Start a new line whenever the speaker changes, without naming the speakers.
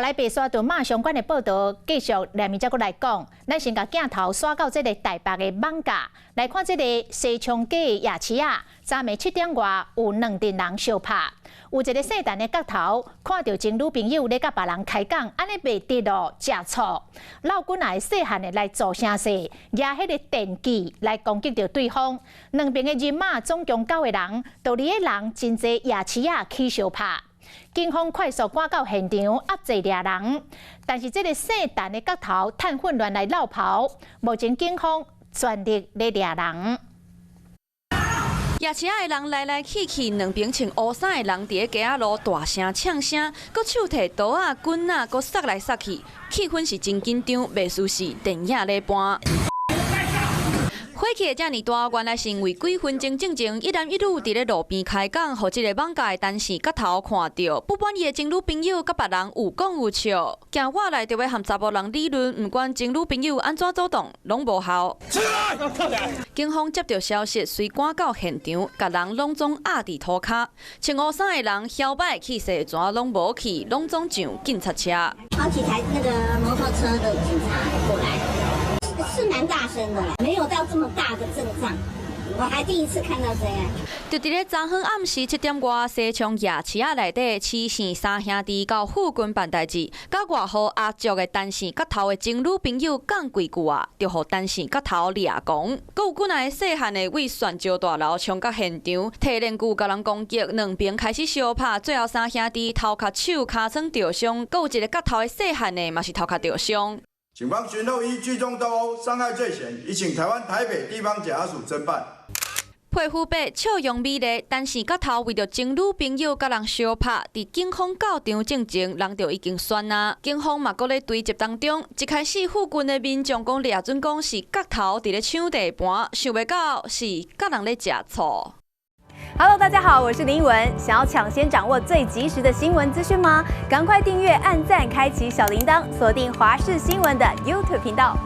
来白沙屯马相关的报道，继续来面再过来讲。咱先甲镜头刷到这个台北的网架，来看这个西昌街的夜市啊，昨暝7点外有2阵人相拍，有一个姓陈的角头看到情侣朋友咧甲别人开讲，安尼袂得咯，食醋，老君也细汉的来做声势，举迄个电击来攻击到对方。两边的人马总共9个人，道理的人真侪夜市啊起相拍。警方快速赶到现场压制掠人，但是这个姓陈的角头趁混乱来绕跑，目前警方全力咧掠人。
夜市的人来来去去，两边穿乌衫的人伫咧街仔路大声唱声，搁手提刀啊、棍啊，搁杀来杀去，气氛是真紧张，袂输是电影咧播。火气会遮尔大，原来是因为几分钟之前，一男一女伫咧路边开讲，互这个网架的单视角头看到，不满意的情侣朋友甲别人有讲有笑，行我来就要和查甫人理论，不管情侣朋友安怎走动，拢无效。警方接到消息，随赶到现场，甲人拢总压伫涂骹，穿乌衫的人摇摆气势全拢无去，拢总上警察车。
好几台那个摩托车的警察过来。是蛮大声的啦，没有到这么大的阵仗，我还第一次看到这样。
就伫咧昨昏暗时7点外，西昌夜市仔内底，痴线3兄弟到附近办代志，甲外号阿叔的单线角头的情侣朋友讲几句啊，就互单线角头掠讲。搁有几个细汉的为泉州大楼冲到现场，摕链锯甲人攻击，两边开始相拍，最后3兄弟头壳手尻川着伤，搁有一个角头的细汉的嘛是头壳着伤。
警方循后依聚众斗殴、伤害罪嫌，已请台湾台北地方检察署侦办。
皮肤白、笑容美丽，但是角头为着情侣朋友甲人相拍，伫警方到场之前，人就已经宣啊。警方嘛，搁咧追击当中。一开始附近的民众讲掠准讲是角头伫咧抢地盘，想袂到是甲人咧食醋。
Hello， 大家好，我是林文。想要抢先掌握最及时的新闻资讯吗？赶快订阅、按赞、开启小铃铛，锁定华视新闻的 YouTube 频道。